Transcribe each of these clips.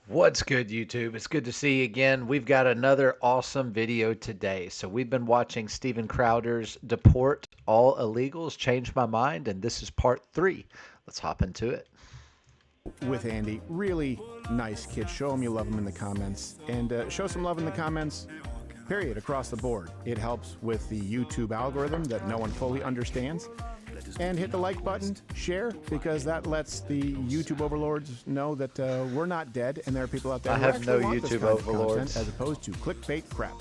What's good, YouTube? It's good to see you again. We've got another awesome video today. So we've been watching Steven Crowder's Deport All Illegals Change My Mind, and this is part 3. Let's hop into it. With Andy, really nice kid. Show him you love him in the comments, and show some love in the comments, period, across the board. It helps with the YouTube algorithm that no one fully understands. And hit the like button, share, because that lets the YouTube overlords know that we're not dead, and there are people out there I who have actually no want this YouTube kind of overlords. content as opposed to clickbait crap.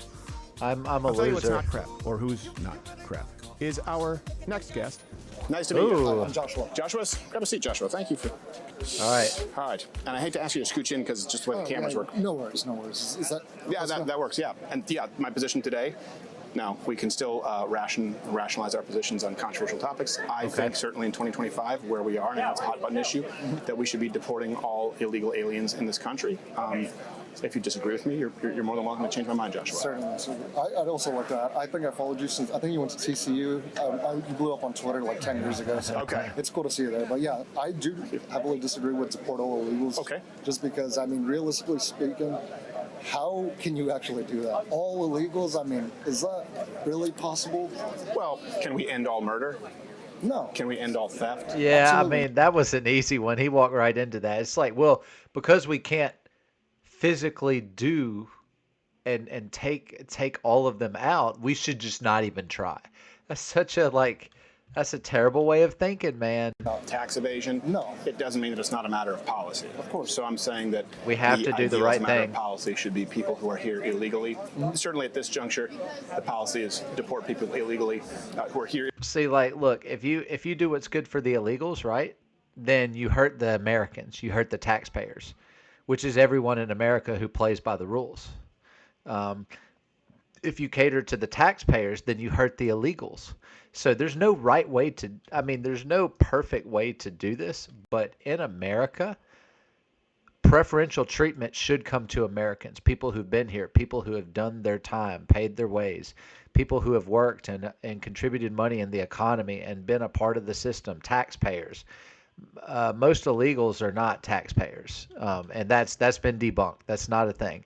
I'm a I'll tell you what's loser. not crap, or who's not crap, is our next guest. Nice to meet Ooh. you. I'm Joshua. Joshua's? Grab a seat, Joshua. Thank you for... All right. All right. And I hate to ask you to scooch in because just the way the cameras work. No worries, no worries. Is that... Yeah, that works, yeah. And yeah, my position today, now we can still rationalize our positions on controversial topics. I think certainly in 2025, where we are, and it's a hot button issue, that we should be deporting all illegal aliens in this country. If you disagree with me, you're more than welcome to change my mind, Joshua. Certainly. I'd also like to add, I think I followed you since, I think you went to TCU. You blew up on Twitter like 10 years ago. So Okay. it's cool to see you there. But yeah, I do heavily disagree with deport all illegals. Okay. Just because, I mean, realistically speaking, how can you actually do that? All illegals, I mean, is that really possible? Well, can we end all murder? No. Can we end all theft? Yeah, Absolutely. I mean, that was an easy one. He walked right into that. It's like, well, because we can't physically do and take all of them out, we should just not even try. That's a terrible way of thinking, man. Tax evasion? No. It doesn't mean that it's not a matter of policy. Of course. So I'm saying that We have to do the ideal right as a matter thing. of policy should be people who are here illegally. Certainly at this juncture, the policy is deport people illegally who are here. See, like, look, if you do what's good for the illegals, right, then you hurt the Americans, you hurt the taxpayers, which is everyone in America who plays by the rules. If you cater to the taxpayers, then you hurt the illegals. So there's no right way to, I mean, there's no perfect way to do this, but in America, preferential treatment should come to Americans, people who've been here, people who have done their time, paid their ways, people who have worked and contributed money in the economy and been a part of the system, taxpayers. Most illegals are not taxpayers, and that's been debunked. That's not a thing.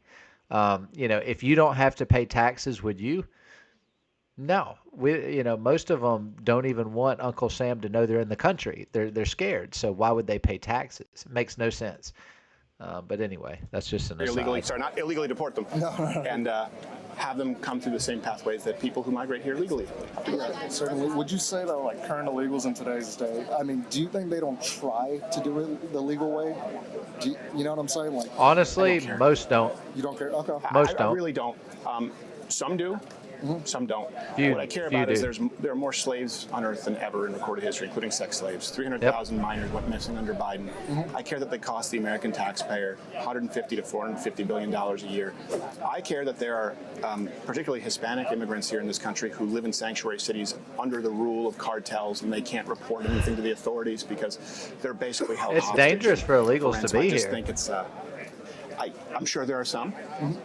If you don't have to pay taxes, would you? No, most of them don't even want Uncle Sam to know they're in the country. They're scared. So why would they pay taxes? It makes no sense. But anyway, that's just an Illegally, aside. sorry, not illegally deport them. And have them come through the same pathways that people who migrate here legally do. Yeah, certainly. Would you say that, like, current illegals in today's day, I mean, do you think they don't try to do it the legal way? You know what I'm saying? Like, Honestly, care. most don't. you don't care? Okay. Most I don't. really don't. Some do. Some don't. Few- What I care few about is do. there are more slaves on Earth than ever in recorded history, including sex slaves. 300,000 minors went missing under Biden. I care that they cost the American taxpayer $150 to $450 billion a year. I care that there are particularly Hispanic immigrants here in this country who live in sanctuary cities under the rule of cartels, and they can't report anything to the authorities because they're basically held It's hostage dangerous for illegals to ransom. be I just here. think it's. I'm sure there are some,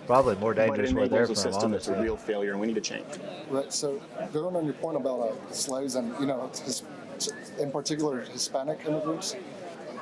Probably more but dangerous it where they're enables a from, system that's a honestly. real failure, and we need to change. Right. So going on your point about slaves and, in particular Hispanic immigrants,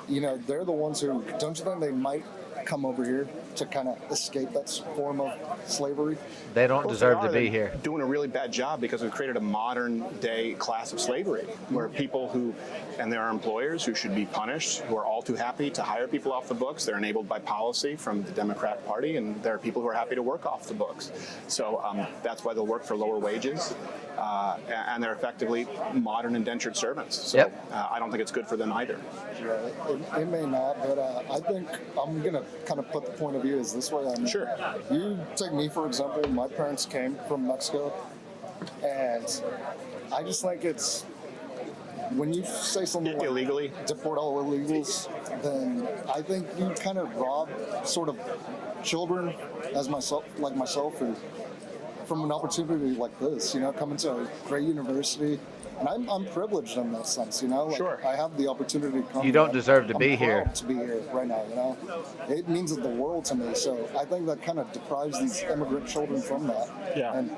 they're the ones who, don't you think they might come over here to kind of escape that form of slavery? They don't Well, deserve they to are, be they're here. doing a really bad job because we've created a modern day class of slavery where people and there are employers who should be punished, who are all too happy to hire people off the books. They're enabled by policy from the Democrat Party, and there are people who are happy to work off the books. So Yep. that's why they'll work for lower wages, and they're effectively modern indentured servants. So I don't think it's good for them either. Right. It may not, but I think I'm going to kind of put the point of view as this way. I mean, Sure. You take me, for example. My parents came from Mexico, and I just think it's, when you say something like Illegally? deport all illegals, then I think you kind of rob sort of children as myself, who, from an opportunity like this, coming to a great university. And I'm privileged in that sense, Like, Sure. I have the opportunity to come. You don't here. deserve to I'm be here. proud to be here right now, It means the world to me. So I think that kind of deprives these immigrant children from that. Yeah. And,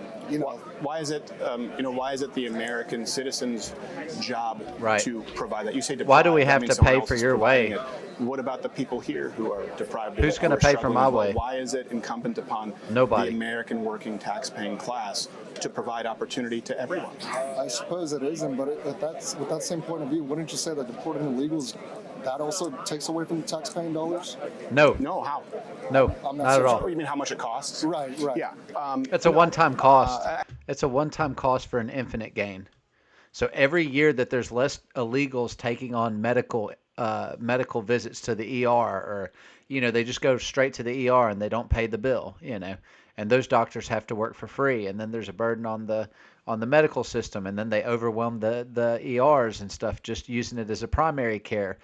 Why is it, why is it the American citizen's job Right. to provide that? You say Why do we deprive, that have means to pay someone else for is your providing way? it. what about the people here who are deprived? Who's going to who are pay for struggling my as well? way? Why is it incumbent upon Nobody. the American working tax-paying class to provide opportunity to everyone? I suppose it isn't, but with that same point of view, wouldn't you say that deported illegals, that also takes away from the tax-paying dollars? No. No, how? No, I'm not at all. Oh, you mean how much it costs? Right. Yeah. It's a one-time cost. It's a one-time cost for an infinite gain. So every year that there's less illegals taking on medical visits to the ER, or they just go straight to the ER and they don't pay the bill, and those doctors have to work for free, and then there's a burden on the medical system, and then they overwhelm the ERs and stuff just using it as a primary care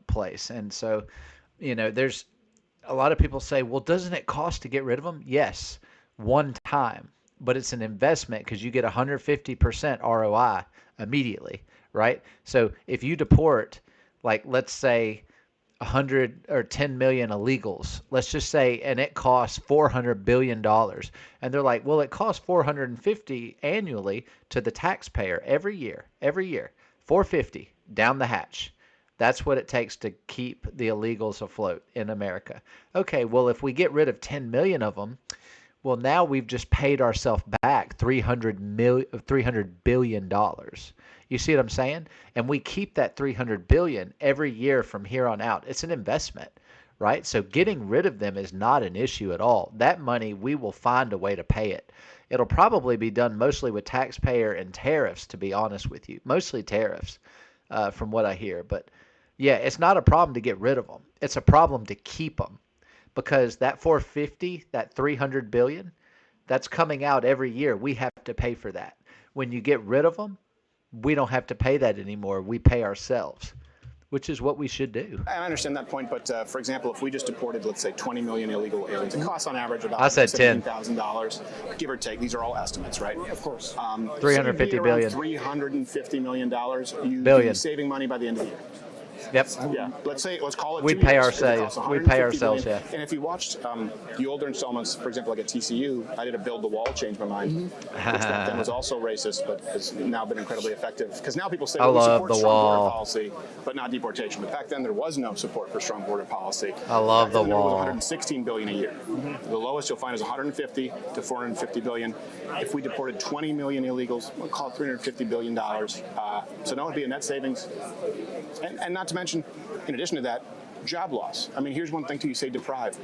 place. And so there's a lot of people say, well, doesn't it cost to get rid of them? Yes, one time, but it's an investment because you get 150% ROI immediately, right? So if you deport, like, let's say 100 or 10 million illegals, let's just say, and it costs $400 billion. And they're like, well, it costs 450 annually to the taxpayer every year, 450 down the hatch. That's what it takes to keep the illegals afloat in America. Okay, well, if we get rid of 10 million of them, well, now we've just paid ourselves back $300 billion. You see what I'm saying? And we keep that $300 billion every year from here on out. It's an investment, right? So getting rid of them is not an issue at all. That money, we will find a way to pay it. It'll probably be done mostly with taxpayer and tariffs, to be honest with you. Mostly tariffs, from what I hear. But yeah, it's not a problem to get rid of them. It's a problem to keep them, because that 450, that 300 billion, that's coming out every year. We have to pay for that. When you get rid of them, we don't have to pay that anymore. We pay ourselves, which is what we should do. I understand that point, but for example, if we just deported, let's say, 20 million illegal aliens, it costs on average about I said 10. $17,000, give or take. These are all estimates, right? Of course. 350 billion. $350 million. You'd Billion. be saving money by the end of the year. Yep. Yeah, let's call it. We 2 pay years. ourselves. It costs We pay $150 ourselves, billion. yeah. And if you watched the older installments, for example, like at TCU, I did a build the wall, change my mind, which back then was also racist, but has now been incredibly effective. Because now people say, I well, we love support the strong wall. border policy, but not deportation. But back then there was no support for strong border policy. I love Back the then there was wall. 116 billion a year. The lowest you'll find is 150 to 450 billion. If we deported 20 million illegals, we'll call it $350 billion. So that would be a net savings. And not to mention, in addition to that, job loss. I mean, here's one thing too, you say deprive.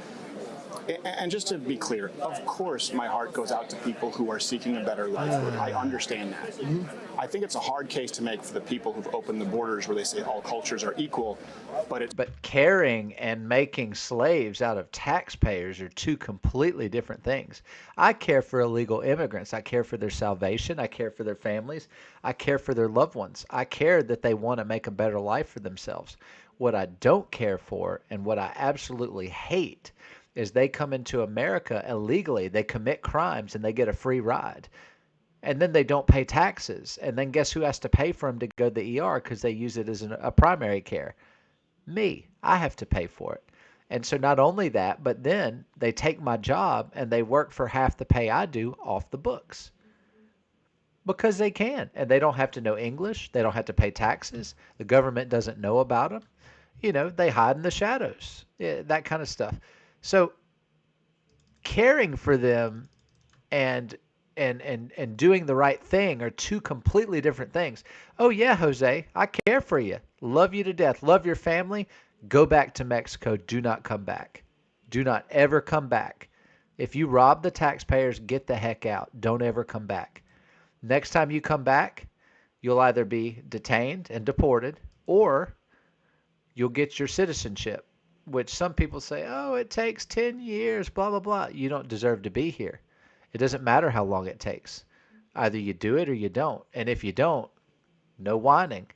And just to be clear, of course my heart goes out to people who are seeking a better life. I understand that. I think it's a hard case to make for the people who've opened the borders where they say all cultures are equal, but carrying and making slaves out of taxpayers are two completely different things. I care for illegal immigrants. I care for their salvation. I care for their families. I care for their loved ones. I care that they want to make a better life for themselves. What I don't care for, and what I absolutely hate, is they come into America illegally, they commit crimes, and they get a free ride. And then they don't pay taxes. And then guess who has to pay for them to go to the ER because they use it as a primary care? Me. I have to pay for it. And so not only that, but then they take my job and they work for half the pay I do off the books. Because they can. And they don't have to know English. They don't have to pay taxes. The government doesn't know about them. They hide in the shadows. Yeah, that kind of stuff. So caring for them and doing the right thing are two completely different things. Oh yeah, Jose, I care for you. Love you to death. Love your family. Go back to Mexico. Do not come back. Do not ever come back. If you rob the taxpayers, get the heck out. Don't ever come back. Next time you come back, you'll either be detained and deported, or you'll get your citizenship, which some people say, oh, it takes 10 years, blah, blah, blah. You don't deserve to be here. It doesn't matter how long it takes. Either you do it or you don't. And if you don't, no whining.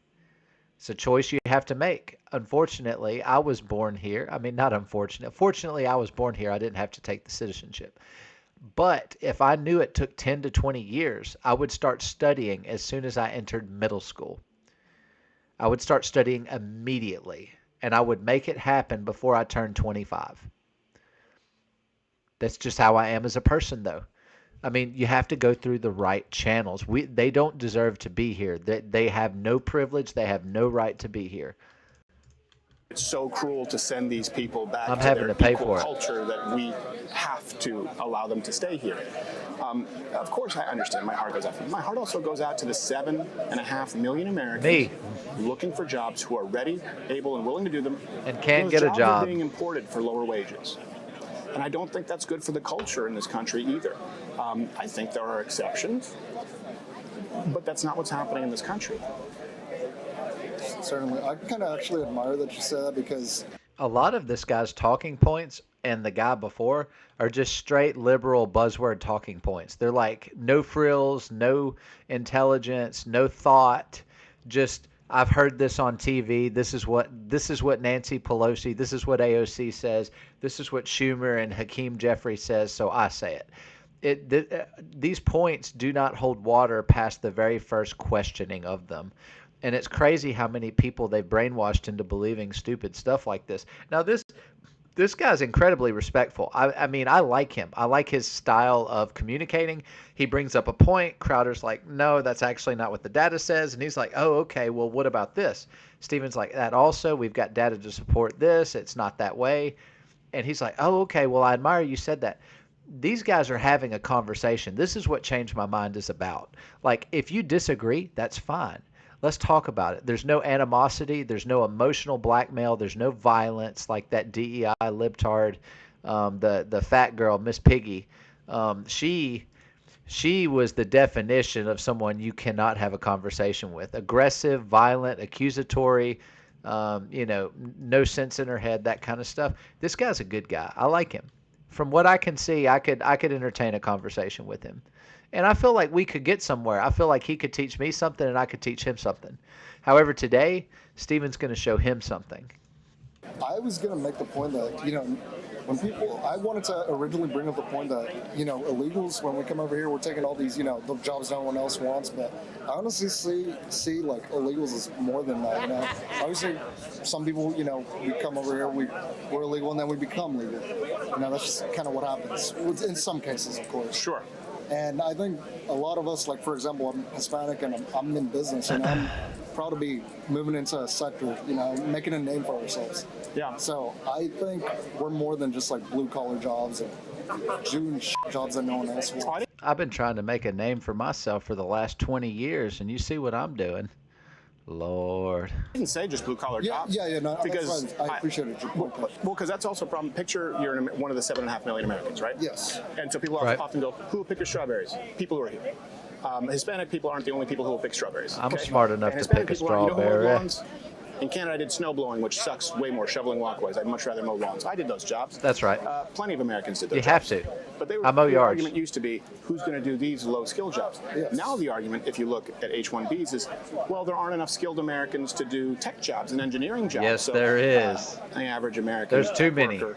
It's a choice you have to make. Unfortunately, I was born here. I mean, not unfortunate. Fortunately, I was born here. I didn't have to take the citizenship. But if I knew it took 10 to 20 years, I would start studying as soon as I entered middle school. I would start studying immediately, and I would make it happen before I turned 25. That's just how I am as a person, though. I mean, you have to go through the right channels. They don't deserve to be here. They have no privilege. They have no right to be here. It's so cruel to send these people back I'm to having their to pay equal for it. culture that we have to allow them to stay here. Of course, I understand. My heart goes out. My heart also goes out to the 7.5 million Americans looking for jobs who are ready, able, and willing to do them, and can't those get a jobs job. are being imported for lower wages. And I don't think that's good for the culture in this country either. I think there are exceptions, but that's not what's happening in this country. Certainly. I kind of actually admire that you said that because A lot of this guy's talking points and the guy before are just straight liberal buzzword talking points. They're like no frills, no intelligence, no thought. Just I've heard this on TV. This is what Nancy Pelosi, this is what AOC says. This is what Schumer and Hakeem Jeffries says, so I say it. These points do not hold water past the very first questioning of them. And it's crazy how many people they've brainwashed into believing stupid stuff like this. Now, this guy's incredibly respectful. I mean, I like him. I like his style of communicating. He brings up a point. Crowder's like, no, that's actually not what the data says. And he's like, oh, okay, well, what about this? Steven's like, that also, we've got data to support this. It's not that way. And he's like, oh, okay, well, I admire you said that. These guys are having a conversation. This is what Change My Mind is about. Like, if you disagree, that's fine. Let's talk about it. There's no animosity. There's no emotional blackmail. There's no violence like that DEI libtard, the fat girl, Miss Piggy. She was the definition of someone you cannot have a conversation with. Aggressive, violent, accusatory, no sense in her head, that kind of stuff. This guy's a good guy. I like him. From what I can see, I could entertain a conversation with him. And I feel like we could get somewhere. I feel like he could teach me something and I could teach him something. However, today, Steven's going to show him something. I was going to make the point that, I wanted to originally bring up the point that, illegals, when we come over here, we're taking all these, the jobs no one else wants. But I honestly see like illegals as more than that, Obviously, some people, we come over here, we're illegal and then we become legal. That's just kind of what happens. In some cases, of course. Sure. And I think a lot of us, like, for example, I'm Hispanic and I'm in business, and I'm proud to be moving into a sector, making a name for ourselves. Yeah. So I think we're more than just like blue collar jobs and June jobs that no one else wants. I've been trying to make a name for myself for the last 20 years, and you see what I'm doing. Lord. I didn't say just blue collar jobs. No, because that's fine. I appreciate it. Well, because that's also a problem. Picture you're one of the 7.5 million Americans, right? Yes. And so people often go, who will pick your strawberries? People who are here. Hispanic people aren't the only people who will pick strawberries. I'm smart enough to pick a strawberry. In Canada, I did snow blowing, which sucks way more, shoveling walkways. I'd much rather mow lawns. I did those jobs. That's right. Plenty of Americans did those You jobs. have to. But I mow the yards. argument used to be, who's going to do these low-skill jobs? Yes. Now the argument, if you look at H-1Bs, is, well, there aren't enough skilled Americans to do tech jobs and engineering jobs. Yes, so, there is. The average American There's too many. worker,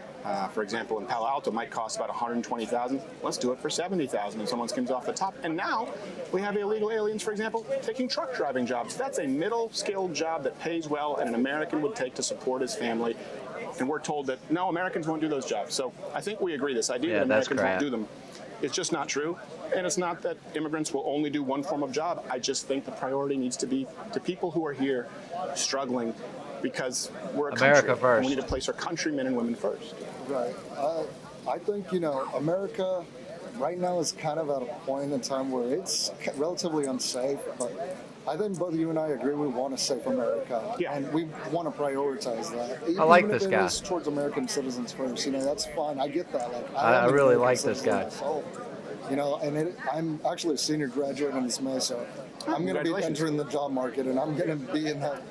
for example, in Palo Alto might cost about $120,000. Let's do it for $70,000 and someone skims off the top. And now we have illegal aliens, for example, taking truck driving jobs. That's a middle-skilled job that pays well and an American would take to support his family. And we're told that, no, Americans won't do those jobs. So I think we agree this idea that Americans won't do them. It's just not true. And it's not that immigrants will only do one form of job. I just think the priority needs to be to people who are here struggling because we're a America country. first. And we need to place our countrymen and women first. Right. I think, America right now is kind of at a point in time where it's relatively unsafe, but I think both you and I agree we want a safe America, and we want to prioritize that. I like Even this if it guy. is towards American citizens first, that's fine. I get that. Like, I am really American like this citizen guy. myself, and I'm actually a senior graduate in this May, so I'm going to be entering the job market, and I'm going to be in that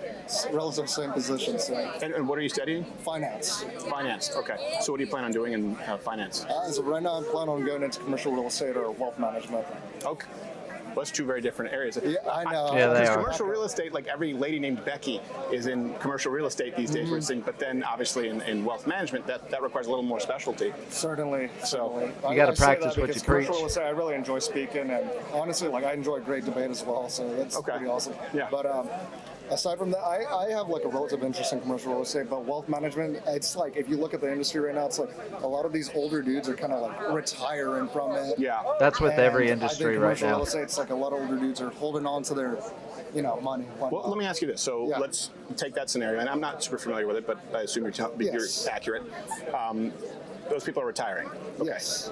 relative same position. So. And what are you studying? Finance. Finance. Okay. So what do you plan on doing in finance? As of right now, I plan on going into commercial real estate or wealth management. Okay. Well, that's two very different areas. Yeah, I know. Yeah, they are. Commercial real estate, like every lady named Becky is in commercial real estate these days. We're seeing, but then obviously in wealth management, that requires a little more specialty. Certainly. So you got to practice what you preach. Commercial real estate, I really enjoy speaking, and honestly, I enjoy great debate as well. So that's pretty awesome. Yeah. But aside from that, I have like a relative interest in commercial real estate, but wealth management, it's like if you look at the industry right now, it's like a lot of these older dudes are kind of like retiring from it. Yeah. That's with And every I think industry right commercial real now. estate, it's like a lot of older dudes are holding on to their, money. Well, let me ask you this. So Yeah. let's take that scenario, and I'm not super familiar with it, but I assume you're Yes. accurate. Those people are retiring. Okay. Yes.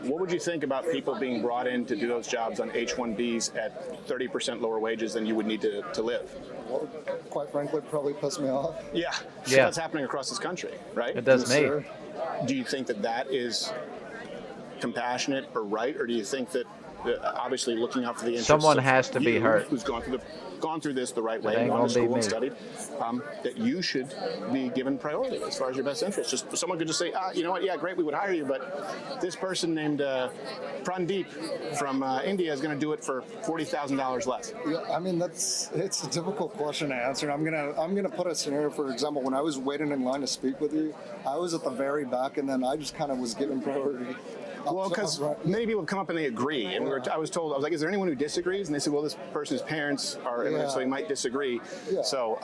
What would you think about people being brought in to do those jobs on H-1Bs at 30% lower wages than you would need to live? Well, quite frankly, probably pissed me off. Yeah. So Yeah. that's happening across this country, right? It does Yes, me. sir. Do you think that is compassionate or right, or do you think that obviously looking out for the interests Someone of has to be you, hurt. who's gone through this the right way, ain't gone to gonna be school and me. studied, that you should be given priority as far as your best interest. Just someone could just say, you know what, yeah, great, we would hire you, but this person named Prandeep from India is going to do it for $40,000 less. Yeah, I mean it's a difficult question to answer. I'm gonna put a scenario. For example, when I was waiting in line to speak with you, I was at the very back, and then I just kind of was given priority. Well, because many people come up and they agree, and I was like, is there anyone who disagrees? And they said, well, this person's parents are immigrants, so they might disagree. Yeah. So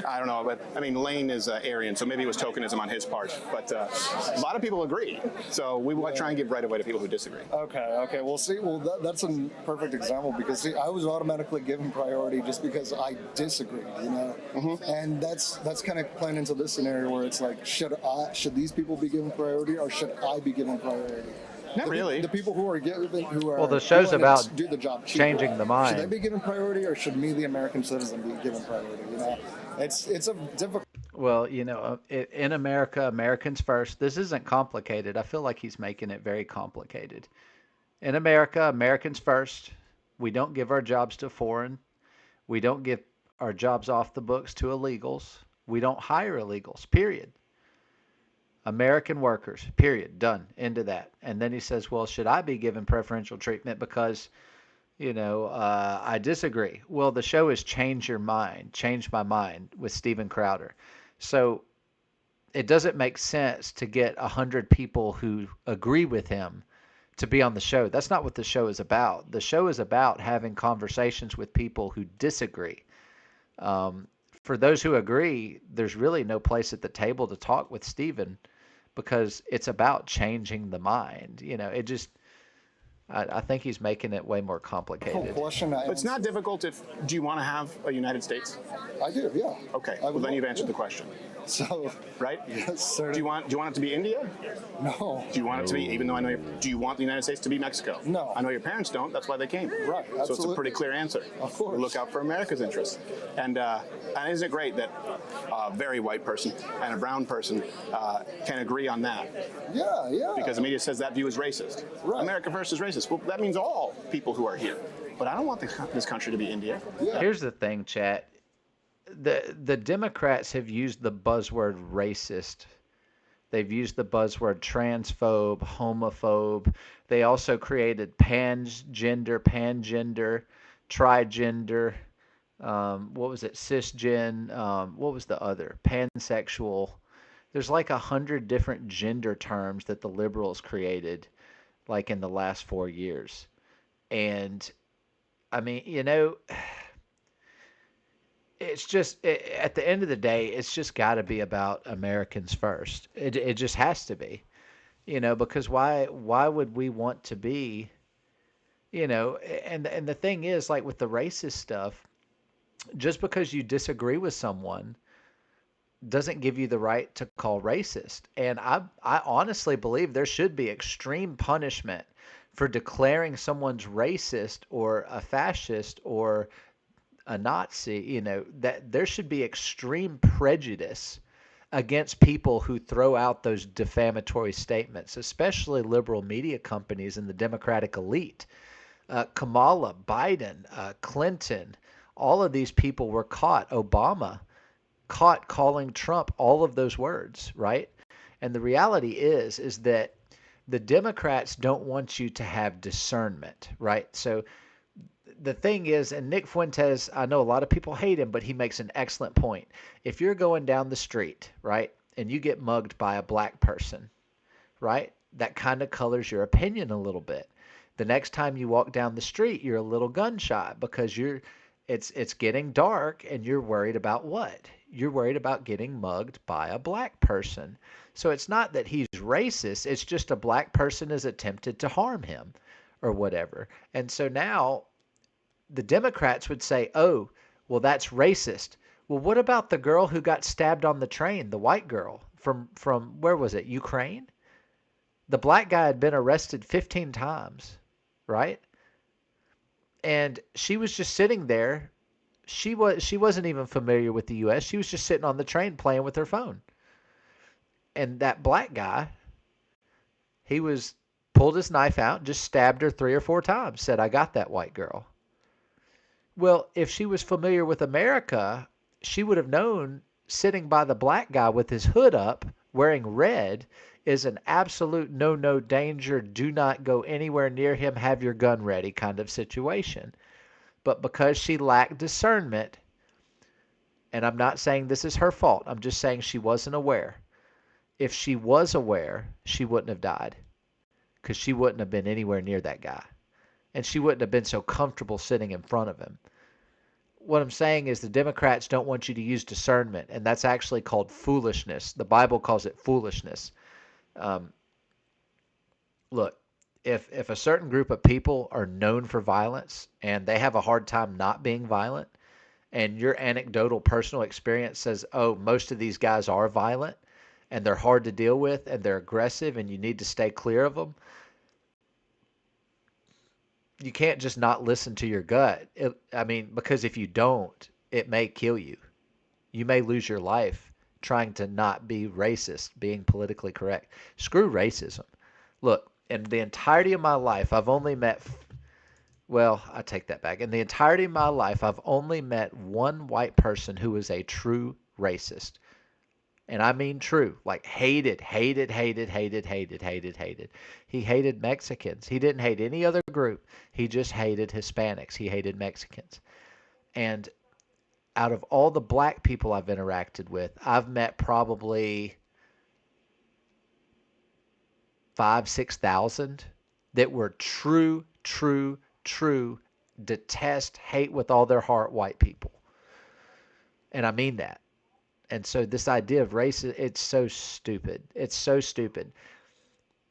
I don't know, but I mean, Lane is Aryan, so maybe it was tokenism on his part. But a lot of people agree, so we try and give right away to people who disagree. Okay. Well, see, that's a perfect example because see, I was automatically given priority just because I disagreed, and that's kind of playing into this scenario where it's like, should these people be given priority or should I be given priority? Not really. The people who are Well, the show's doing about it do the job cheaper. changing the mind. Should they be given priority or should me, the American citizen, be given priority? It's a difficult. Well, in America, Americans first. This isn't complicated. I feel like he's making it very complicated. In America, Americans first. We don't give our jobs to foreign. We don't give our jobs off the books to illegals. We don't hire illegals, period. American workers, period. Done. Into that. And then he says, well, should I be given preferential treatment because I disagree. Well, the show is Change My Mind with Steven Crowder. So it doesn't make sense to get 100 people who agree with him to be on the show. That's not what the show is about. The show is about having conversations with people who disagree. For those who agree, there's really no place at the table to talk with Steven because it's about changing the mind. I think he's making it way more complicated. But it's not difficult do you want to have a United States? I do, yeah. Okay, well then you've answered the question. So, right? Yes, sir. Do you want it to be India? No. Do you want it to be, even though do you want the United States to be Mexico? No. I know your parents don't, that's why they came. Right, So it's a absolutely. pretty clear answer. Of course. We look out for America's interests. And isn't it great that a very white person and a brown person can agree on that? Yeah. Because the media says that view is racist. Right. America first is racist. Well, that means all people who are here. But I don't want this country to be India. Yeah. Here's the thing, chat. The Democrats have used the buzzword racist. They've used the buzzword transphobe, homophobe. They also created pangender, trigender. What was it? Cisgen. What was the other? Pansexual. There's like 100 different gender terms that the liberals created, like in the last 4 years. And I mean, it's just at the end of the day, it's just got to be about Americans first. It just has to be, because why would we want to be, and the thing is, like with the racist stuff, just because you disagree with someone doesn't give you the right to call racist. And I honestly believe there should be extreme punishment for declaring someone's racist or a fascist or a Nazi, that there should be extreme prejudice against people who throw out those defamatory statements, especially liberal media companies and the Democratic elite. Kamala, Biden, Clinton, all of these people were caught. Obama caught calling Trump all of those words, right? And the reality is that the Democrats don't want you to have discernment, right? So the thing is, and Nick Fuentes, I know a lot of people hate him, but he makes an excellent point. If you're going down the street, right, and you get mugged by a black person, right, that kind of colors your opinion a little bit. The next time you walk down the street, you're a little gun shy because It's getting dark, and you're worried about what? You're worried about getting mugged by a black person. So it's not that he's racist, it's just a black person has attempted to harm him or whatever. And so now the Democrats would say, "Oh, well that's racist." Well, what about the girl who got stabbed on the train, the white girl from where was it? Ukraine? The black guy had been arrested 15 times, right? And she was just sitting there. She wasn't even familiar with the US. She was just sitting on the train playing with her phone. And that black guy, he was pulled his knife out and just stabbed her 3 or 4 times, said, "I got that white girl." Well, if she was familiar with America, she would have known sitting by the black guy with his hood up, wearing red, is an absolute no, no danger, do not go anywhere near him, have your gun ready kind of situation. But because she lacked discernment, and I'm not saying this is her fault, I'm just saying she wasn't aware. If she was aware, she wouldn't have died because she wouldn't have been anywhere near that guy. And she wouldn't have been so comfortable sitting in front of him. What I'm saying is the Democrats don't want you to use discernment, and that's actually called foolishness. The Bible calls it foolishness. Um, Look, if a certain group of people are known for violence and they have a hard time not being violent, and your anecdotal personal experience says, oh, most of these guys are violent and they're hard to deal with and they're aggressive and you need to stay clear of them, you can't just not listen to your gut. Because if you don't, it may kill you. You may lose your life trying to not be racist, being politically correct. Screw racism. Look, in the entirety of my life, I've only met, well, I take that back. In the entirety of my life, I've only met one white person who was a true racist. And I mean true, like hated, hated, hated, hated, hated, hated, hated. He hated Mexicans. He didn't hate any other group. He just hated Hispanics. He hated Mexicans. And out of all the black people I've interacted with, I've met probably 5, 6,000 that were true, true, true, detest, hate with all their heart white people. And I mean that. And so this idea of race, it's so stupid. It's so stupid.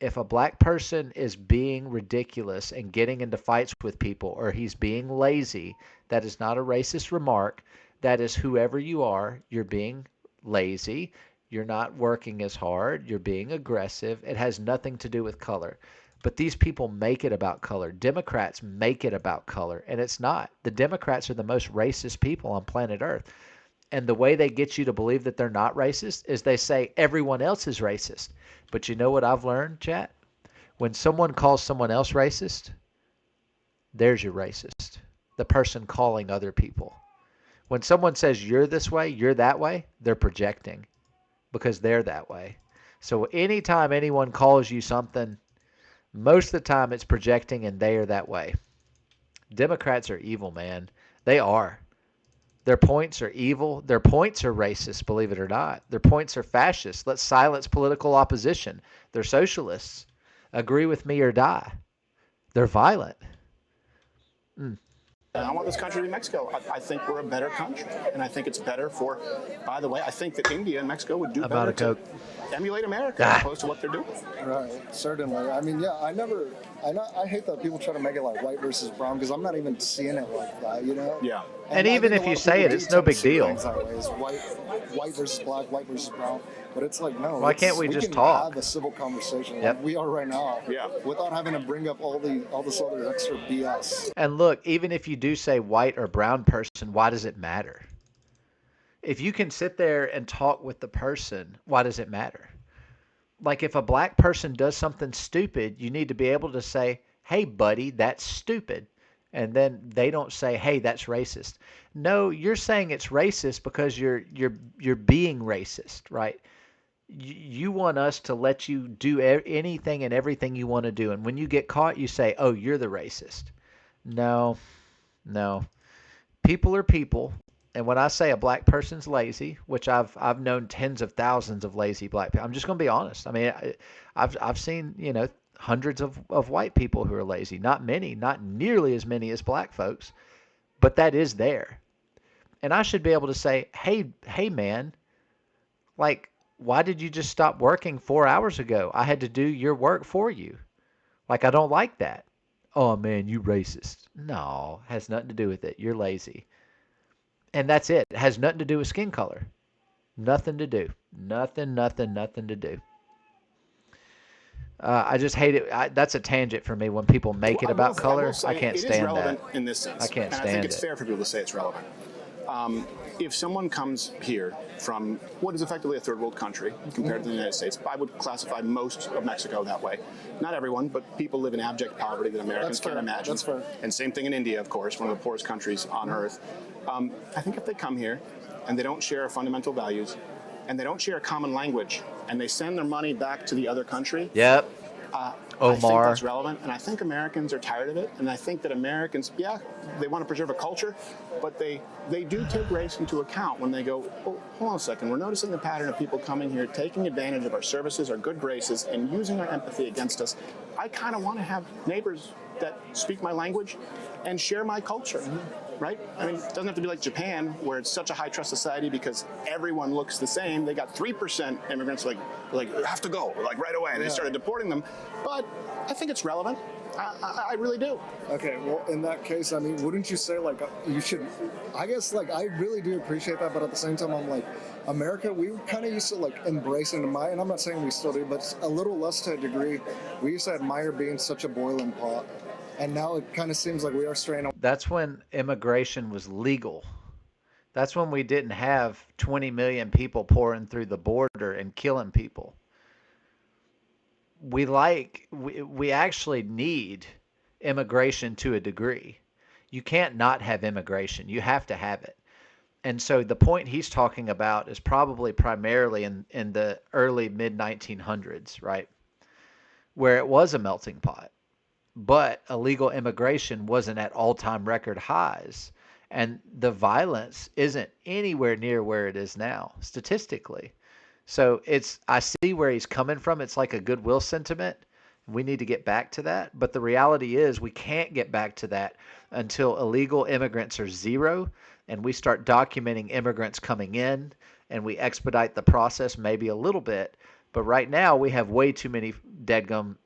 If a black person is being ridiculous and getting into fights with people, or he's being lazy, that is not a racist remark. That is whoever you are. You're being lazy. You're not working as hard. You're being aggressive. It has nothing to do with color. But these people make it about color. Democrats make it about color, and it's not. The Democrats are the most racist people on planet Earth. And the way they get you to believe that they're not racist is they say everyone else is racist. But you know what I've learned, chat? When someone calls someone else racist, there's your racist. The person calling other people. When someone says you're this way, you're that way, they're projecting because they're that way. So anytime anyone calls you something, most of the time it's projecting and they are that way. Democrats are evil, man. They are. Their points are evil. Their points are racist, believe it or not. Their points are fascist. Let's silence political opposition. They're socialists. Agree with me or die. They're violent. I want this country to be Mexico. I think we're a better country, and I think it's better for. By the way, I think that India and Mexico would do better to emulate America as opposed to what they're doing. Right, certainly. I mean, yeah, I hate that people try to make it like white versus brown because I'm not even seeing it like that, you know? Yeah. And even if you say it, it's no big deal. It's white versus black, white versus brown. But it's like, no. Why can't we just can talk? have a civil conversation Yep. like we are right now. Yeah. Without having to bring up all this other extra BS. And look, even if you do say white or brown person, why does it matter? If you can sit there and talk with the person, why does it matter? Like if a black person does something stupid, you need to be able to say, hey, buddy, that's stupid. And then they don't say, hey, that's racist. No, you're saying it's racist because you're being racist, right? You want us to let you do anything and everything you want to do. And when you get caught, you say, oh, you're the racist. No. People are people. And when I say a black person's lazy, which I've known tens of thousands of lazy black people, I'm just going to be honest. I mean, I've seen, hundreds of white people who are lazy. Not many, not nearly as many as black folks. but that is there. And I should be able to say, hey man, like, why did you just stop working 4 hours ago? I had to do your work for you. Like, I don't like that. Oh man, you racist. No, has nothing to do with it. You're lazy. And that's it. It has nothing to do with skin color. Nothing to do. Nothing to do. I just hate it. That's a tangent for me when people make it about color. I can't stand that. It is relevant in this sense. I can't stand it. And I think it's fair for people to say it's relevant. If someone comes here from what is effectively a third world country compared to the United States, I would classify most of Mexico that way. Not everyone, but people live in abject poverty that Americans can't imagine. That's fair. And same thing in India, of course, one of the poorest countries on earth. I think if they come here and they don't share our fundamental values and they don't share a common language and they send their money back to the other country, Yep. I think that's relevant, and I think Americans are tired of it, and I think that Americans, they want to preserve a culture, but they do take race into account when they go, oh, hold on a second, we're noticing the pattern of people coming here, taking advantage of our services, our good graces, and using our empathy against us. I kind of want to have neighbors that speak my language and share my culture. Right? I mean, it doesn't have to be like Japan, where it's such a high trust society because everyone looks the same. They got 3% immigrants like have to go, like right away. They started deporting them. But I think it's relevant. I really do. Okay, well, in that case, I mean, wouldn't you say, like, you should, I guess, like, I really do appreciate that, but at the same time, I'm like, America, we kind of used to, like, embrace and admire, and I'm not saying we still do, but a little less to a degree. We used to admire being such a boiling pot. And now it kind of seems like we are straying away. That's when immigration was legal. That's when we didn't have 20 million people pouring through the border and killing people. We actually need immigration to a degree. You can't not have immigration. You have to have it. And so the point he's talking about is probably primarily in the early mid-1900s, right? Where it was a melting pot. But illegal immigration wasn't at all-time record highs, and the violence isn't anywhere near where it is now, statistically. So I see where he's coming from. It's like a goodwill sentiment. We need to get back to that. But the reality is we can't get back to that until illegal immigrants are zero, and we start documenting immigrants coming in, and we expedite the process maybe a little bit. But right now we have way too many deadgum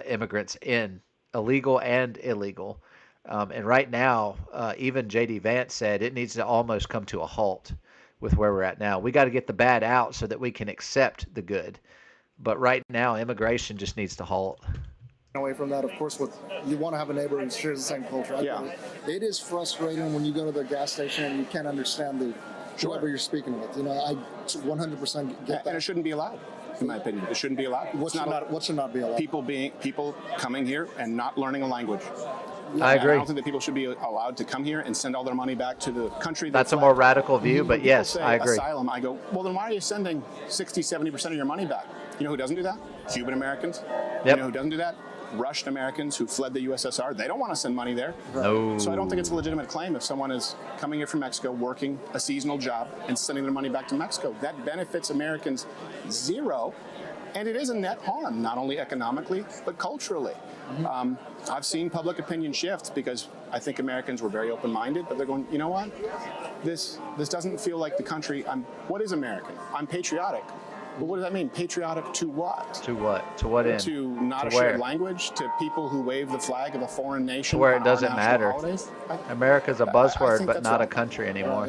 immigrants in, illegal and illegal. And right now, even J.D. Vance said it needs to almost come to a halt with where we're at now. We got to get the bad out so that we can accept the good. But right now, immigration just needs to halt. Away from that, of course, you want to have a neighbor who shares the same culture. It is frustrating when you go to the gas station and you can't understand whoever you're speaking with. You know, I 100% get that. And it shouldn't be allowed. In my opinion, it shouldn't be allowed. What should not be allowed? People coming here and not learning a language. I agree. I don't think that people should be allowed to come here and send all their money back to the country. That's a more radical view, but yes, I agree. Asylum, I go, well, then why are you sending 60, 70% of your money back? You know who doesn't do that? Cuban Americans. Yep. You know who doesn't do that? Russian Americans who fled the USSR. They don't want to send money there. No. So I don't think it's a legitimate claim if someone is coming here from Mexico, working a seasonal job, and sending their money back to Mexico. That benefits Americans zero. And it is a net harm, not only economically, but culturally. I've seen public opinion shift because I think Americans were very open-minded, but they're going, you know what? This doesn't feel like the country. What is American? I'm patriotic. But what does that mean? Patriotic to what? To what? To what end? To not a shared language? To people who wave the flag of a foreign nation? To where it doesn't matter. Holidays? America's a buzzword, but not a country anymore.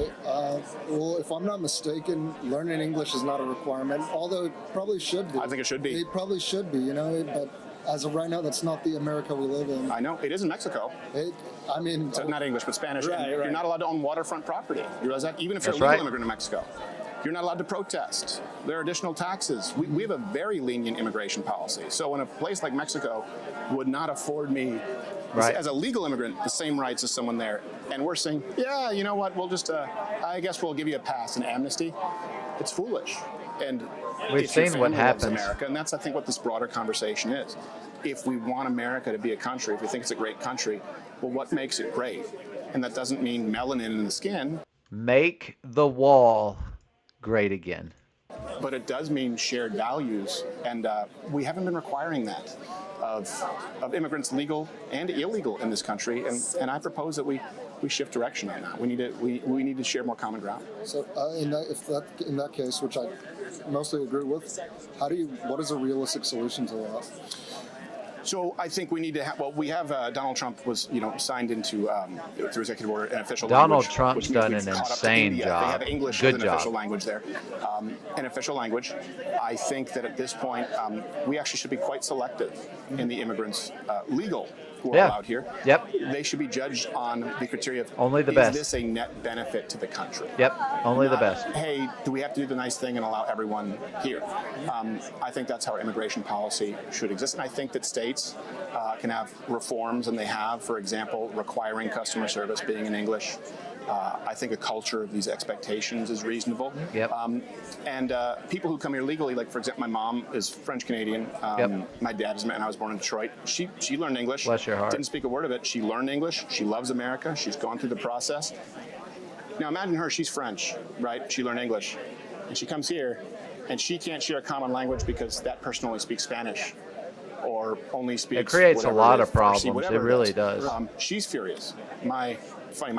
Well, if I'm not mistaken, learning English is not a requirement, although it probably should be. I think it should be. It probably should be, you know, but as of right now, that's not the America we live in. I know. It is in Mexico. So not English, but Spanish. Right. You're not allowed to own waterfront property. You realize that? Even if you're a legal immigrant in Mexico. You're not allowed to protest. There are additional taxes. We have a very lenient immigration policy. So in a place like Mexico would not afford me, as a legal immigrant, the same rights as someone there. And we're saying, yeah, you know what, we'll just, I guess we'll give you a pass, an amnesty. It's foolish. And we've seen what happens. America, and that's, I think, what this broader conversation is. If we want America to be a country, if we think it's a great country, well, what makes it great? And that doesn't mean melanin in the skin. Make the wall great again. But it does mean shared values, and we haven't been requiring that of immigrants, legal and illegal, in this country. And I propose that we we shift direction on that. We need to share more common ground. So in that case, which I mostly agree with, what is a realistic solution to that? So I think we need to have. Well, we have Donald Trump was signed into through executive order an official Donald language. Trump's done an insane job. They have English Good as an job. official language there. An official language. I think that at this point we actually should be quite selective in the immigrants legal who are allowed here. Yep. They should be judged on the criteria of only the is best. this a net benefit to the country? Yep. Only Not, the best. Hey, do we have to do the nice thing and allow everyone here? I think that's how our immigration policy should exist, and I think that states can have reforms, and they have, for example, requiring customer service being in English. I think a culture of these expectations is reasonable. Yep. And people who come here legally, like for example, my mom is French Canadian. My dad is, and I was born in Detroit. She learned English. Bless your heart. Didn't speak a word of it. She learned English. She loves America. She's gone through the process. Now imagine her. She's French, right? She learned English, and she comes here, and she can't share a common language because that person only speaks Spanish. Or only speaks. It creates a lot of problems. Farsi, it really does. She's furious. My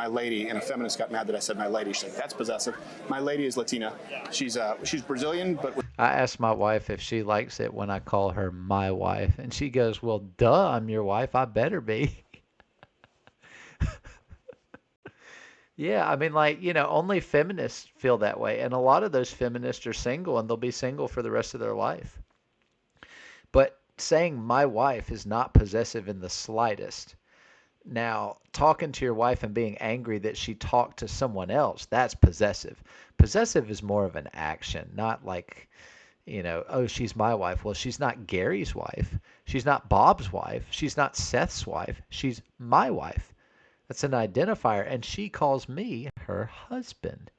lady, and a feminist got mad that I said my lady. She's like, that's possessive. My lady is Latina. She's Brazilian, but I asked my wife if she likes it when I call her my wife, and she goes, "Well, duh, I'm your wife. I better be." Yeah, I mean, only feminists feel that way, and a lot of those feminists are single, and they'll be single for the rest of their life. But saying my wife is not possessive in the slightest. Now, talking to your wife and being angry that she talked to someone else, that's possessive. Possessive is more of an action, not like, oh, she's my wife. Well, she's not Gary's wife. She's not Bob's wife. She's not Seth's wife. She's my wife. That's an identifier, and she calls me her husband.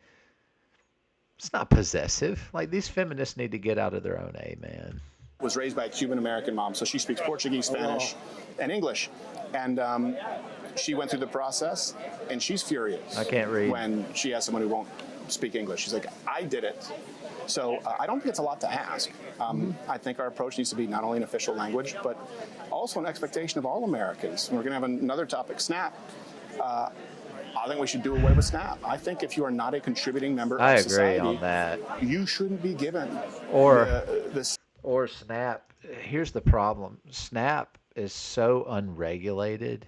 It's not possessive. Like, these feminists need to get out of their own A, man. Was raised by a Cuban-American mom, so she speaks Portuguese, Spanish, and English. And she went through the process, and she's furious. I can't read. When she has someone who won't speak English. She's like, I did it. So I don't think it's a lot to ask. I think our approach needs to be not only an official language, but also an expectation of all Americans. We're going to have another topic, SNAP. I think we should do away with SNAP. I think if you are not a contributing member of society, I agree on that. You shouldn't be given Or SNAP. Here's the problem. SNAP is so unregulated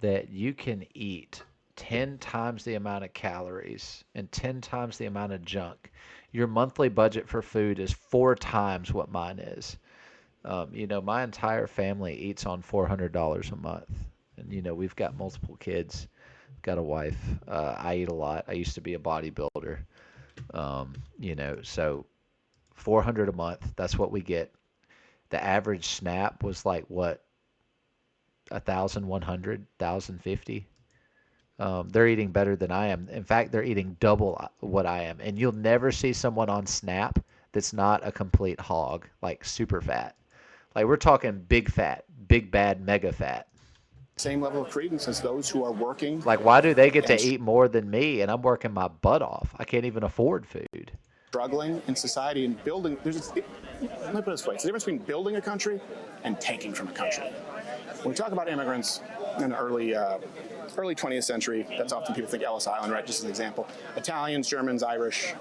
that you can eat 10 times the amount of calories and 10 times the amount of junk. Your monthly budget for food is 4 times what mine is. My entire family eats on $400 a month. And, we've got multiple kids, got a wife. I eat a lot. I used to be a bodybuilder. So $400 a month, that's what we get. The average SNAP was like, what, 1,100, 1,050? They're eating better than I am. In fact, they're eating double what I am. And you'll never see someone on SNAP that's not a complete hog, like super fat. Like, we're talking big fat, big bad, mega fat. Same level of credence as those who are working. Like, why do they get to eat more than me, and I'm working my butt off? I can't even afford food. Struggling in society and building. Let me put it this way: it's the difference between building a country and taking from a country. When we talk about immigrants in the early 20th century, that's often people think Ellis Island, right? Just as an example. Italians, Germans, Irish.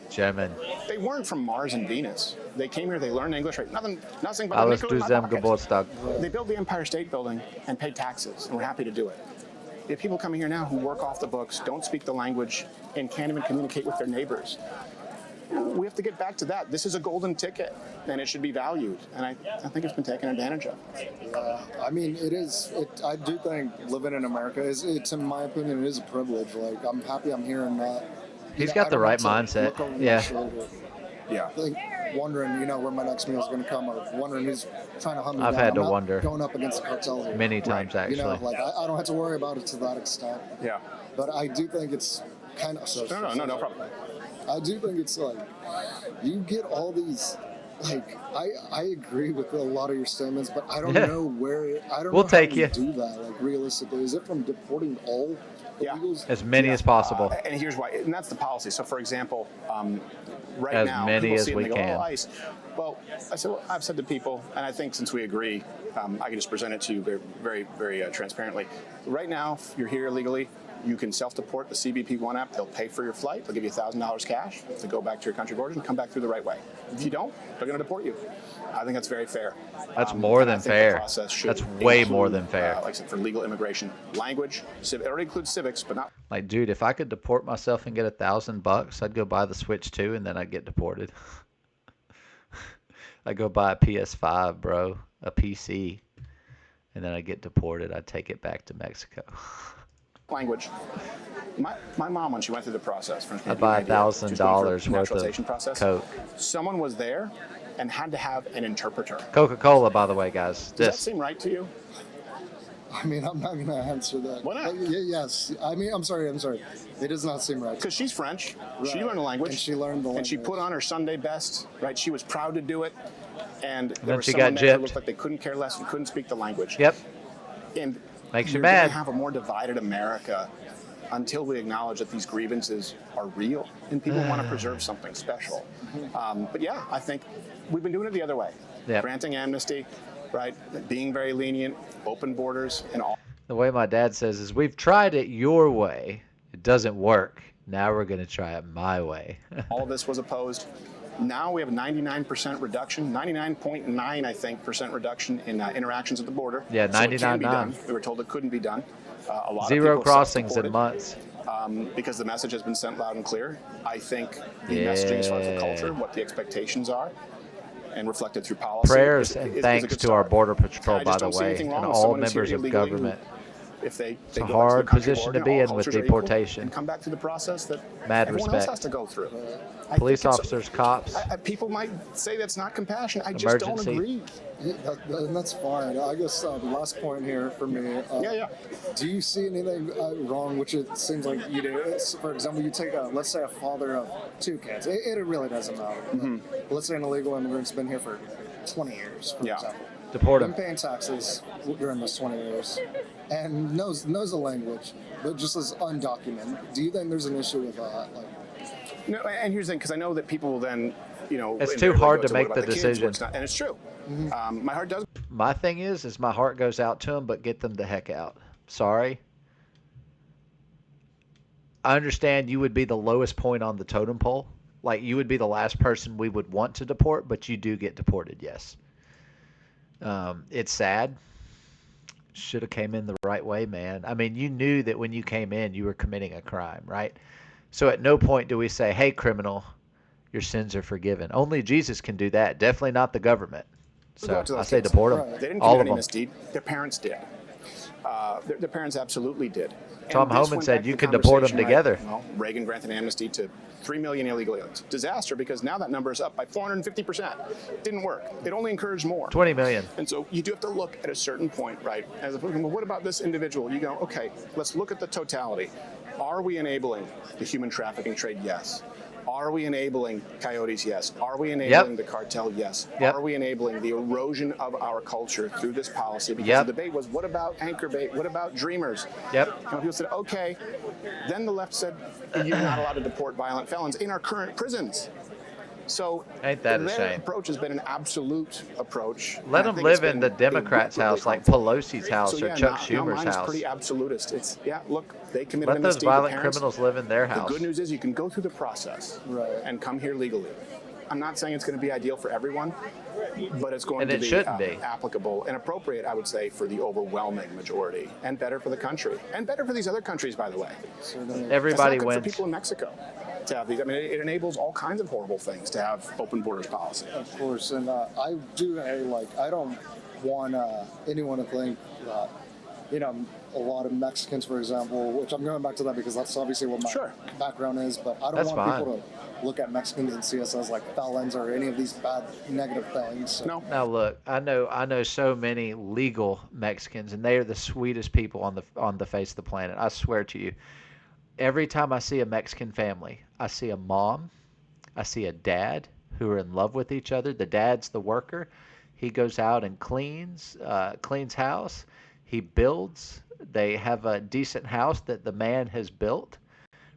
German. They weren't from Mars and Venus. They came here, they learned English, right? Nothing but Alles zu seinem Geburtstag. They built the Empire State Building and paid taxes, and we're happy to do it. You have people coming here now who work off the books, don't speak the language, and can't even communicate with their neighbors. We have to get back to that. This is a golden ticket, and it should be valued. And I think it's been taken advantage of. I mean, it is. I do think living in America it's, in my opinion, it is a privilege. Like, I'm happy I'm here and not. He's got the right mindset. Yeah. Yeah. Like, wondering, where my next meal is going to come, or wondering who's trying to hunt me down. I've had to wonder. Going up against the cartels here. Many times, actually. I don't have to worry about it to that extent. Yeah. But I do think it's kind of. No problem. I do think it's like, you get all these, like, I agree with a lot of your statements, but I don't know where, I don't know how you do that, like, realistically. Is it from deporting all illegals? As many as possible. And here's why, and that's the policy. So, for example, right As now, many people as see it we and they go, can. oh, ICE. Well, I've said to people, and I think since we agree, I can just present it to you very, very, very transparently. Right now, if you're here illegally, you can self-deport the CBP One app. They'll pay for your flight. They'll give you $1,000 cash to go back to your country of origin and come back through the right way. If you don't, they're going to deport you. I think that's very fair. That's more and than I think fair. The process should That's way more include, than fair. like I said, for legal immigration, language, it already includes civics, but not. Like, dude, if I could deport myself and get $1,000, I'd go buy the Switch 2 and then I'd get deported. I'd go buy a PS5, bro, a PC, and then I'd get deported. I'd take it back to Mexico. Language. My mom, when she went through the process, I'd buy $1,000 worth of process, Coke. someone was there and had to have an interpreter. Coca-Cola, by the way, guys. Does that seem right to you? I mean, I'm not going to answer that. Why not? Yes. I mean, I'm sorry. It does not seem right. Because she's French. Right. She learned the language. And she learned the language. And she put on her Sunday best, right? She was proud to do it. And there was she someone got there who gypped. looked like they couldn't care less and couldn't speak the language. Yep. And Makes you you're going mad. to have a more divided America until we acknowledge that these grievances are real and people want to preserve something special. But yeah, I think we've been doing it the other way. Yep. Granting amnesty, right? Being very lenient, open borders, and all. The way my dad says is, we've tried it your way. It doesn't work. Now we're going to try it my way. All of this was opposed. Now we have a 99% reduction, 99.9, I think, percent reduction in interactions at the border. Yeah, So it can be 99.9. done. We were told it couldn't be done. A lot Zero of people crossings in self-deported, months. because the message has been sent loud and clear. I think the messaging as far as the culture, what the expectations are, and reflected through policy. Prayers is and a thanks good to our start. Border Patrol, I by just the don't see way, anything and wrong with all someone who's here members of illegally government. If they It's a go back to hard the country of position to origin, be all in with cultures are equal, deportation. and come back through the process that Mad everyone respect. else has to go through. I Police think it's- officers, cops. people might say that's not compassion. I just don't Emergency. agree. Yeah, and that's fine. I guess the last point here for me. Yeah. Do you see anything wrong, which it seems like you do? For example, you take let's say a father of two kids. It really doesn't matter. But let's say an illegal immigrant's been here for 20 years, for Yeah. example. Deport Been them. paying taxes during those 20 years and knows the language, but just is undocumented. Do you think there's an issue with that? No, and here's the thing, because I know that people will then, It's too invariably hard go to what make about the kids, decision. what's not, and it's true. My heart does. My thing is my heart goes out to them, but get them the heck out. Sorry. I understand you would be the lowest point on the totem pole. Like, you would be the last person we would want to deport, but you do get deported, yes. It's sad. Should have came in the right way, man. I mean, you knew that when you came in, you were committing a crime, right? So at no point do we say, hey, criminal, your sins are forgiven. Only Jesus can do that. Definitely not the government. So to those I say kids. deport them. Right. They didn't All commit of any them. misdeed. Their parents did. Their parents absolutely did. Tom And this Homan went said back to you the could deport them conversation, right? together. Well, Reagan granted amnesty to 3 million illegal aliens. Disaster, because now that number is up by 450%. Didn't work. It only encouraged more. 20 million. And so you do have to look at a certain point, right? As well, what about this individual? You go, okay, let's look at the totality. Are we enabling the human trafficking trade? Yes. Are we enabling coyotes? Yes. Are we enabling the cartel? Yes. Yep. Are we enabling the erosion of our culture through this policy? Because Yep. the debate was, what about anchor bait? What about dreamers? Yep. And when people said, okay. Then the left said, you're not allowed to deport violent felons in our current prisons. So Ain't that a their shame? approach has been an absolute approach. Let and I them think it's live in been the Democrats' irreparably house, like harmful. Pelosi's house So, or yeah, Chuck now Schumer's mine's house. pretty absolutist. It's, look, they committed Let a those mistake. violent The parents- criminals live in their The house. good news is you can go through the process Right. and come here legally. I'm not saying it's going to be ideal for everyone, but it's going And to it be, shouldn't be. applicable and appropriate, I would say, for the overwhelming majority, and better for the country, and better for these other countries, by the way. Everybody That's not good wins. for people in Mexico to have these. I mean, it enables all kinds of horrible things to have open borders policy. Of course, and I do I don't want anyone to think that a lot of Mexicans, for example, which I'm going back to that because that's obviously what my Sure. background is, but I don't That's want fine. people to look at Mexicans and see us as like felons or any of these bad negative things. So, No. Now look, I know so many legal Mexicans, and they are the sweetest people on the face of the planet. I swear to you. Every time I see a Mexican family, I see a mom, I see a dad who are in love with each other. The dad's the worker. He goes out and cleans house. He builds. They have a decent house that the man has built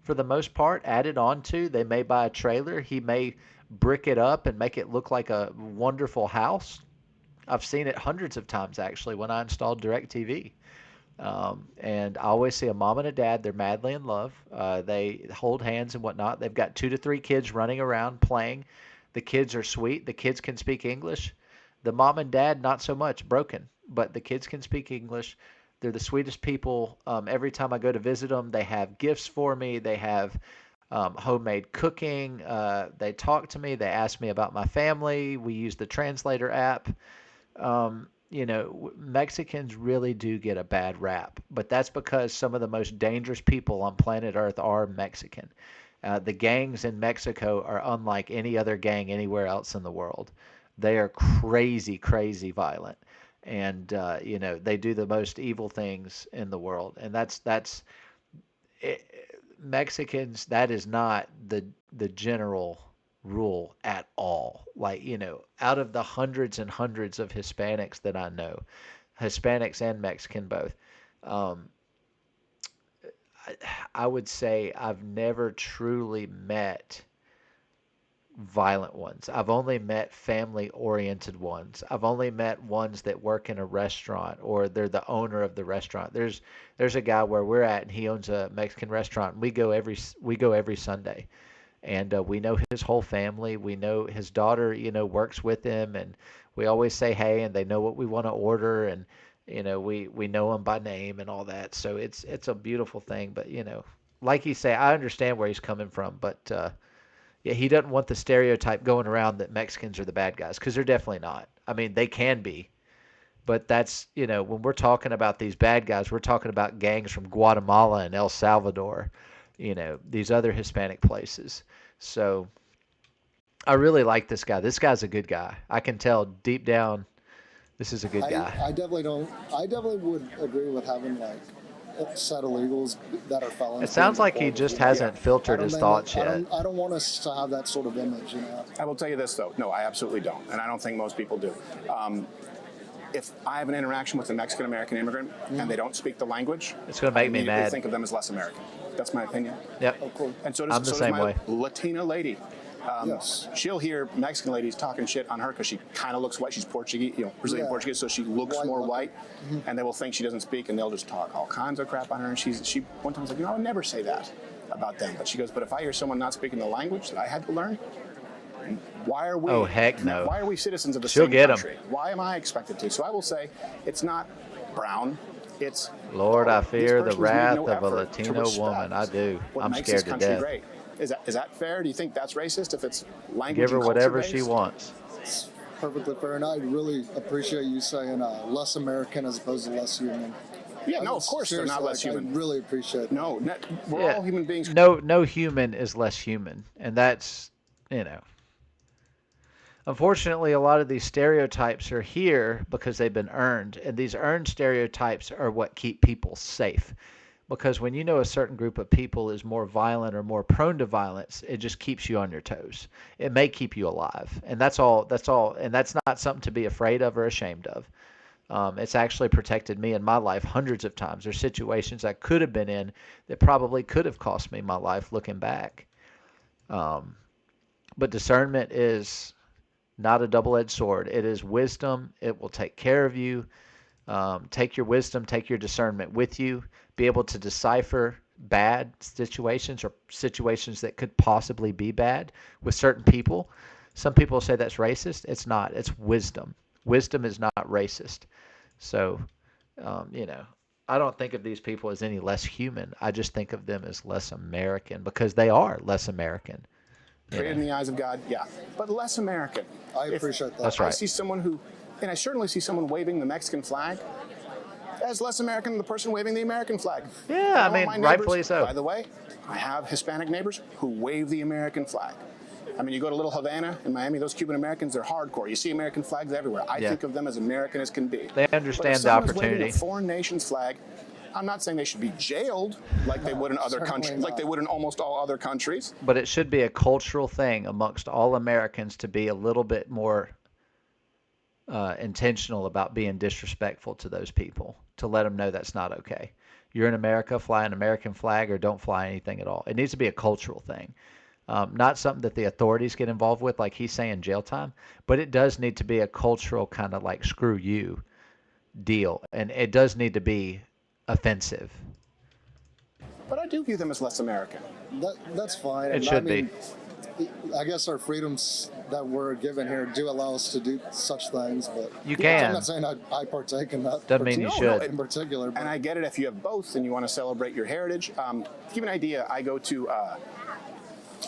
for the most part, added on to. They may buy a trailer. He may brick it up and make it look like a wonderful house. I've seen it hundreds of times actually when I installed DirecTV. And I always see a mom and a dad. They're madly in love. They hold hands and whatnot. They've got 2 to 3 kids running around playing. The kids are sweet. The kids can speak English. The mom and dad, not so much, broken, but the kids can speak English. They're the sweetest people. Every time I go to visit them, they have gifts for me. They have homemade cooking. They talk to me. They ask me about my family. We use the translator app. Mexicans really do get a bad rap, but that's because some of the most dangerous people on planet Earth are Mexican. The gangs in Mexico are unlike any other gang anywhere else in the world. They are crazy, crazy violent, and they do the most evil things in the world. And that's it, Mexicans. That is not the general rule at all. Like, out of the hundreds and hundreds of Hispanics that I know, Hispanics and Mexican both, um, I would say I've never truly met violent ones. I've only met family oriented ones. I've only met ones that work in a restaurant or they're the owner of the restaurant. There's a guy where we're at and he owns a Mexican restaurant and we go every Sunday. And we know his whole family. We know his daughter, works with him, and we always say hey, and they know what we want to order, and we know him by name and all that. So it's a beautiful thing. But like you say, I understand where he's coming from, but yeah, he doesn't want the stereotype going around that Mexicans are the bad guys because they're definitely not. I mean, they can be, but that's when we're talking about these bad guys, we're talking about gangs from Guatemala and El Salvador, these other Hispanic places. So I really like this guy. This guy's a good guy. I can tell deep down this is a good guy. I definitely don't. I definitely would agree with having like a set of illegals that are felons. It sounds like he just hasn't filtered his thoughts yet. I don't want us to have that sort of image, I will tell you this though. No, I absolutely don't, and I don't think most people do. If I have an interaction with a Mexican American immigrant and they don't speak the language, it's going to make me mad. I think of them as less American. That's my opinion. Yep. Oh, cool. And so does, I'm the same my way. Latina lady. Yes. She'll hear Mexican ladies talking shit on her because she kind of looks white. She's Portuguese, Brazilian Portuguese, so she looks more white. And they will think she doesn't speak, and they'll just talk all kinds of crap on her. And she one time was like, I would never say that about them. But she goes, but if I hear someone not speaking the language that I had to learn, why are we? Oh, heck no. Why are we citizens of the She'll same get 'em. country? Why am I expected to? So I will say, it's not brown. It's Lord, I fear the these persons wrath made no of a effort to Latino respect woman. I do. what I'm makes scared this to country death. great. Is that fair? Do you think that's racist if it's language? Give her and whatever culture she based? wants. It's perfectly fair, and I really appreciate you saying less American as opposed to less human. Yeah, no, of course they're not less human. I really appreciate it. No, we're all human beings. No human is less human, and that's Unfortunately, a lot of these stereotypes are here because they've been earned, and these earned stereotypes are what keep people safe. Because when a certain group of people is more violent or more prone to violence, it just keeps you on your toes. It may keep you alive, and that's all. And that's not something to be afraid of or ashamed of. It's actually protected me in my life hundreds of times. There's situations I could have been in that probably could have cost me my life looking back. But discernment is not a double-edged sword. It is wisdom. It will take care of you. Take your wisdom, take your discernment with you. Be able to decipher bad situations or situations that could possibly be bad with certain people. Some people say that's racist. It's not. It's wisdom. Wisdom is not racist. So, I don't think of these people as any less human. I just think of them as less American because they are less American. Created in the eyes of God, yeah, but less American. I appreciate that. That's right. I see someone and I certainly see someone waving the Mexican flag as less American than the person waving the American flag. Yeah, I want mean, my neighbors- rightfully so. By the way, I have Hispanic neighbors who wave the American flag. I mean, you go to Little Havana in Miami, those Cuban Americans, they're hardcore. You see American flags everywhere. I think of them as American as can be. They But understand if the someone is waving opportunity. a foreign nation's flag, I'm not saying they should be jailed like they would in other Certainly countries, like not. they would in almost all other countries. But it should be a cultural thing amongst all Americans to be a little bit more intentional about being disrespectful to those people, to let them know that's not okay. You're in America, fly an American flag or don't fly anything at all. It needs to be a cultural thing. Not something that the authorities get involved with, like he's saying jail time, but it does need to be a cultural kind of like screw you deal. And it does need to be offensive. But I do view them as less American. That's fine. It And should be. I guess our freedoms that we're given here do allow us to do such things, but You I'm can. not saying I partake in that. Doesn't mean you should. In particular. But And I get it if you have both and you want to celebrate your heritage. To give you an idea, I go to,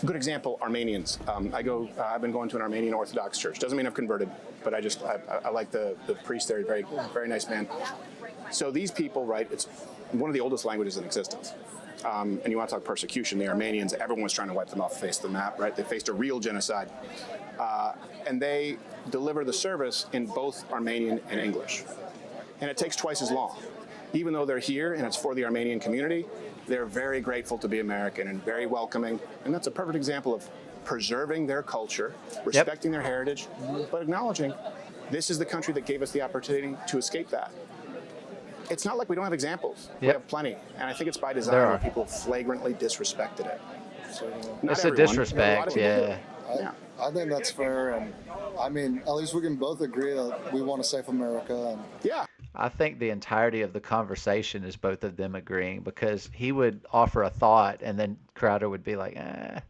good example, Armenians. I've been going to an Armenian Orthodox church. Doesn't mean I've converted, but I like the priest there. Very, very nice man. So these people, right, it's one of the oldest languages in existence. And you want to talk persecution, the Armenians, everyone's trying to wipe them off the face of the map, right? They faced a real genocide. And they deliver the service in both Armenian and English. And it takes twice as long. Even though they're here and it's for the Armenian community, they're very grateful to be American and very welcoming. And that's a perfect example of preserving their culture, respecting their heritage, but acknowledging this is the country that gave us the opportunity to escape that. It's not like we don't have examples. We have plenty. And I think it's by design where people flagrantly disrespected it. It's a disrespect, yeah. I think that's fair, and I mean, at least we can both agree that we want a safe America. And yeah. I think the entirety of the conversation is both of them agreeing, because he would offer a thought and then Crowder would be like, I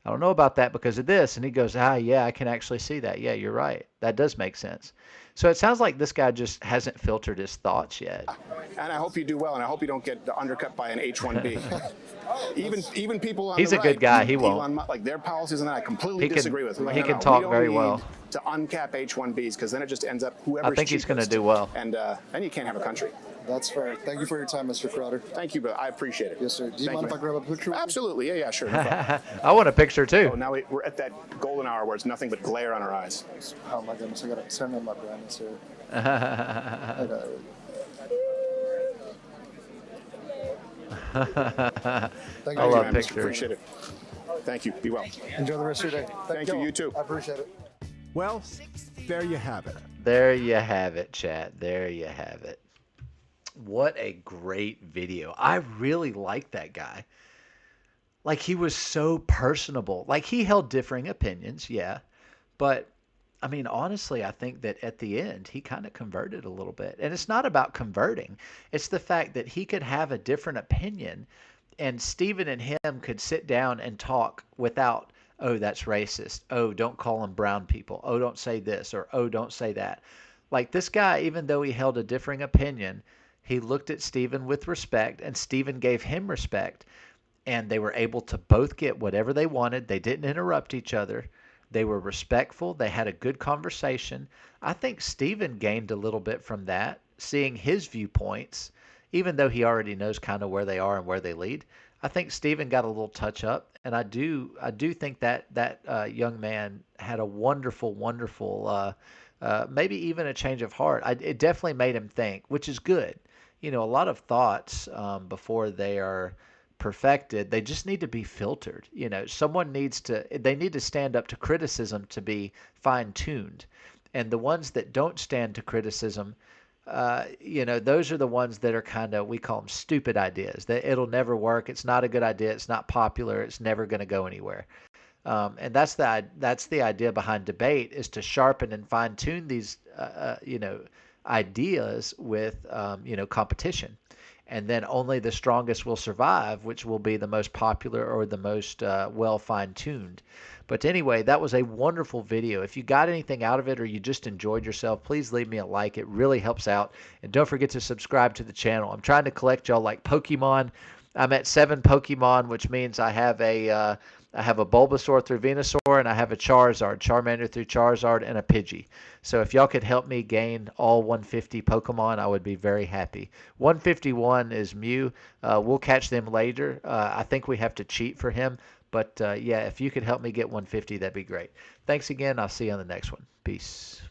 don't know about that because of this. And he goes, yeah, I can actually see that. Yeah, you're right. That does make sense. So it sounds like this guy just hasn't filtered his thoughts yet. And I hope you do well, and I hope you don't get undercut by an H-1B. even people on He's the a right, good guy. He won't. Like their policies and that I completely disagree with. Like, he can talk very well. To uncap H-1Bs because then it just ends up whoever's I think he's going to cheapest. do well. And then you can't have a country. that's fair. Thank you for your time, Mr. Crowder. Thank you, brother. I appreciate it. Yes, sir. Do you mind if I grab a picture? Absolutely. Yeah, sure. No problem. I want a picture too. Oh, now we're at that golden hour where it's nothing but glare on our eyes. Oh my goodness, I gotta turn on my brightness here. Thank I you. love man. pictures. Appreciate it. Thank you. Be well. Enjoy the rest of your day. Thank you. You too. I appreciate it. Well, there you have it. There you have it, chat. There you have it. What a great video. I really like that guy. Like, he was so personable. Like, he held differing opinions, yeah. But, I mean, honestly, I think that at the end, he kind of converted a little bit. And it's not about converting. It's the fact that he could have a different opinion, and Stephen and him could sit down and talk without, oh, that's racist. Oh, don't call them brown people. Oh, don't say this. Or, oh, don't say that. Like, this guy, even though he held a differing opinion, he looked at Stephen with respect, and Stephen gave him respect. And they were able to both get whatever they wanted. They didn't interrupt each other. They were respectful. They had a good conversation. I think Stephen gained a little bit from that, seeing his viewpoints, even though he already knows kind of where they are and where they lead. I think Stephen got a little touch up, and I do think that young man had a wonderful, maybe even a change of heart. It definitely made him think, which is good. You know, a lot of thoughts before they are perfected, they just need to be filtered. You know, they need to stand up to criticism to be fine-tuned. And the ones that don't stand to criticism, you know, those are the ones that are kind of, we call them stupid ideas. That it'll never work. It's not a good idea. It's not popular. It's never going to go anywhere. And that's the idea behind debate, is to sharpen and fine-tune these, you know, ideas with, you know, competition. And then only the strongest will survive, which will be the most popular or the most well fine-tuned. But anyway, that was a wonderful video. If you got anything out of it or you just enjoyed yourself, please leave me a like. It really helps out. And don't forget to subscribe to the channel. I'm trying to collect y'all like Pokemon. I'm at 7 Pokemon, which means I have a Bulbasaur through Venusaur, and I have a Charizard, Charmander through Charizard, and a Pidgey. So if y'all could help me gain all 150 Pokemon, I would be very happy. 151 is Mew. We'll catch them later. I think we have to cheat for him. But, yeah, if you could help me get 150, that'd be great. Thanks again. I'll see you on the next one. Peace.